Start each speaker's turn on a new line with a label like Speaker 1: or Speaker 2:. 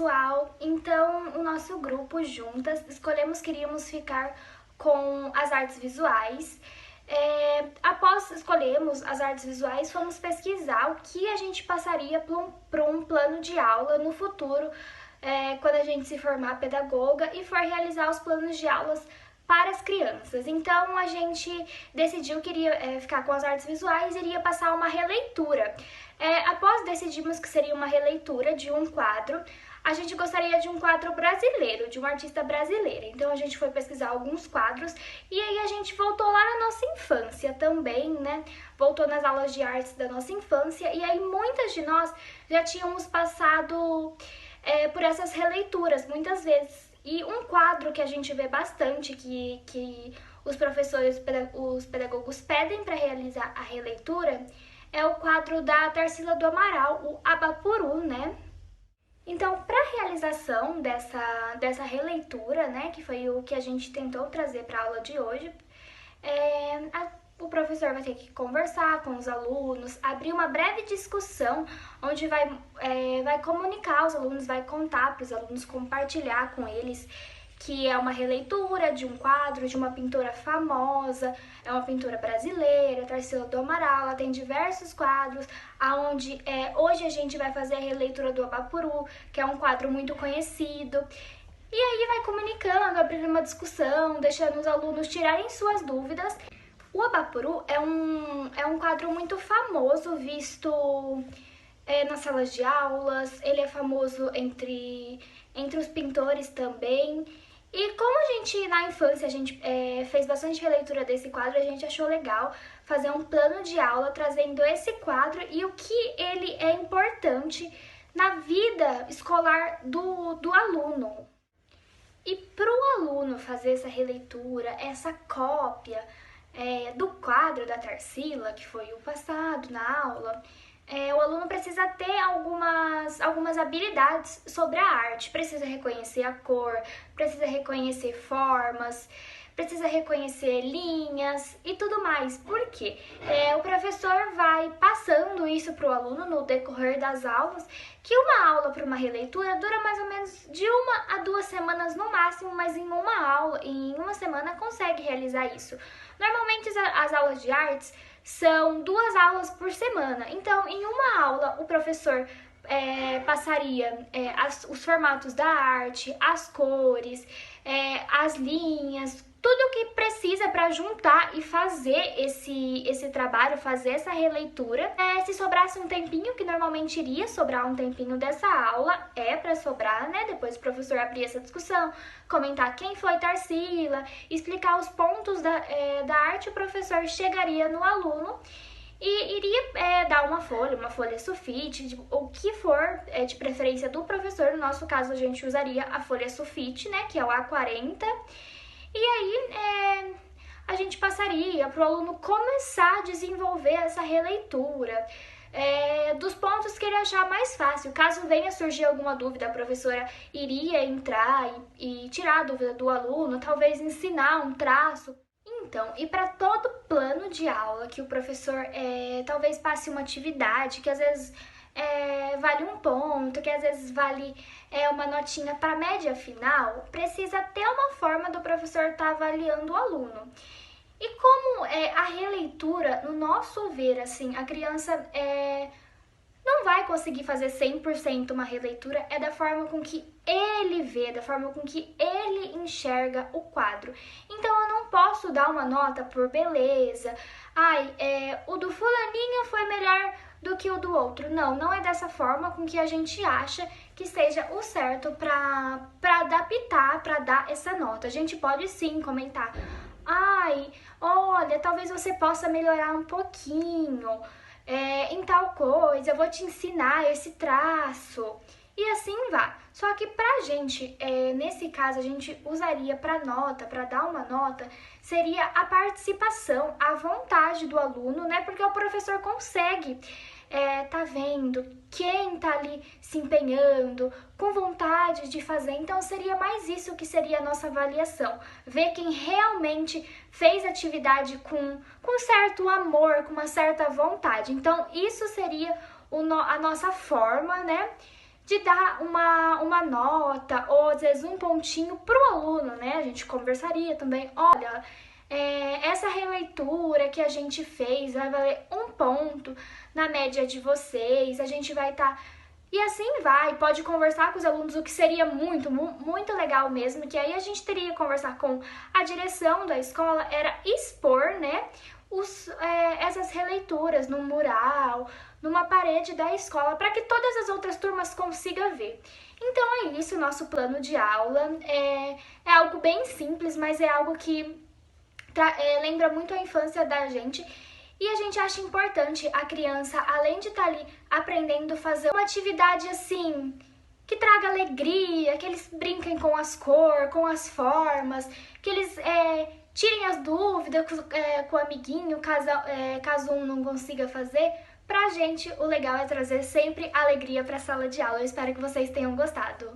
Speaker 1: pessoal! Então, o nosso grupo, juntas, queríamos ficar com as artes visuais. Após escolhermos as artes visuais, fomos pesquisar o que a gente passaria por um plano de aula no futuro, quando a gente se formar pedagoga e for realizar os planos de aulas para as crianças. Então, a gente decidiu que iria ficar com as artes visuais e iria passar uma releitura. Após decidirmos que seria uma releitura de um quadro, a gente gostaria de um quadro brasileiro, de um artista brasileiro. Então a gente foi pesquisar alguns quadros e aí a gente voltou lá na nossa infância também, né? Voltou nas aulas de artes da nossa infância e aí muitas de nós já tínhamos passado por essas releituras muitas vezes. E um quadro que a gente vê bastante, que os professores, os pedagogos pedem para realizar a releitura, é o quadro da Tarsila do Amaral, o Abapuru, né? Então, para a realização dessa releitura, né, que foi o que a gente tentou trazer para a aula de hoje, o professor vai ter que conversar com os alunos, abrir uma breve discussão, onde vai comunicar aos alunos, vai contar para os alunos, compartilhar com eles que é uma releitura de um quadro de uma pintora famosa, é uma pintora brasileira, Tarsila do Amaral. Ela tem diversos quadros, onde hoje a gente vai fazer a releitura do Abapuru, que é um quadro muito conhecido. E aí vai comunicando, abrindo uma discussão, deixando os alunos tirarem suas dúvidas. O Abapuru é um quadro muito famoso, visto nas salas de aulas, ele é famoso entre os pintores também. E como a gente, na infância, a gente fez bastante releitura desse quadro, a gente achou legal fazer um plano de aula trazendo esse quadro e o que ele é importante na vida escolar do aluno. E para o aluno fazer essa releitura, essa cópia do quadro da Tarsila, que foi o passado na aula, o aluno precisa ter algumas habilidades sobre a arte. Precisa reconhecer a cor, precisa reconhecer formas, precisa reconhecer linhas e tudo mais. Por quê? O professor vai passando isso para o aluno no decorrer das aulas, que uma aula para uma releitura dura mais ou menos de 1 a 2 semanas no máximo, mas em uma semana consegue realizar isso. Normalmente as aulas de artes são 2 aulas por semana, então em uma aula o professor passaria os formatos da arte, as cores, as linhas, tudo que precisa para juntar e fazer esse trabalho, fazer essa releitura. Se sobrasse um tempinho, que normalmente iria sobrar um tempinho dessa aula, para sobrar, né? Depois o professor abrir essa discussão, comentar quem foi Tarsila, explicar os pontos da arte, o professor chegaria no aluno e iria dar uma folha sulfite, o que for de preferência do professor. No nosso caso, a gente usaria a folha sulfite, né, que é o A40. E aí a gente passaria para o aluno começar a desenvolver essa releitura dos pontos que ele achar mais fácil. Caso venha surgir alguma dúvida, a professora iria entrar e tirar a dúvida do aluno, talvez ensinar um traço. Então, e para todo plano de aula que o professor talvez passe uma atividade que às vezes vale um ponto, que às vezes vale uma notinha para a média final, precisa ter uma forma do professor estar avaliando o aluno. E como a releitura, no nosso ver, assim, a criança não vai conseguir fazer 100% uma releitura, da forma com que ele vê, da forma com que ele enxerga o quadro. Então eu não posso dar uma nota por beleza, o do fulaninho foi melhor do que o do outro. Não é dessa forma com que a gente acha que seja o certo para adaptar, para dar essa nota. A gente pode sim comentar, olha, talvez você possa melhorar um pouquinho em tal coisa, eu vou te ensinar esse traço. E assim vai. Só que pra gente, nesse caso, a gente usaria para dar uma nota, seria a participação, a vontade do aluno, né? Porque o professor consegue tá vendo quem tá ali se empenhando, com vontade de fazer. Então seria mais isso que seria a nossa avaliação. Ver quem realmente fez atividade com certo amor, com uma certa vontade. Então isso seria a nossa forma, né, de dar uma nota ou às vezes um pontinho pro aluno, né? A gente conversaria também, olha, essa releitura que a gente fez vai valer um ponto na média de vocês, a gente vai estar... E assim vai, pode conversar com os alunos, o que seria muito legal mesmo, que aí a gente teria que conversar com a direção da escola, era expor, né, essas releituras num mural, numa parede da escola, para que todas as outras turmas consigam ver. Então é isso, nosso plano de aula. É algo bem simples, mas é algo que lembra muito a infância da gente. E a gente acha importante a criança, além de estar ali aprendendo, fazer uma atividade assim, que traga alegria, que eles brinquem com as cores, com as formas, que eles tirem as dúvidas com o amiguinho, caso um não consiga fazer. Pra gente, o legal é trazer sempre alegria pra sala de aula. Eu espero que vocês tenham gostado.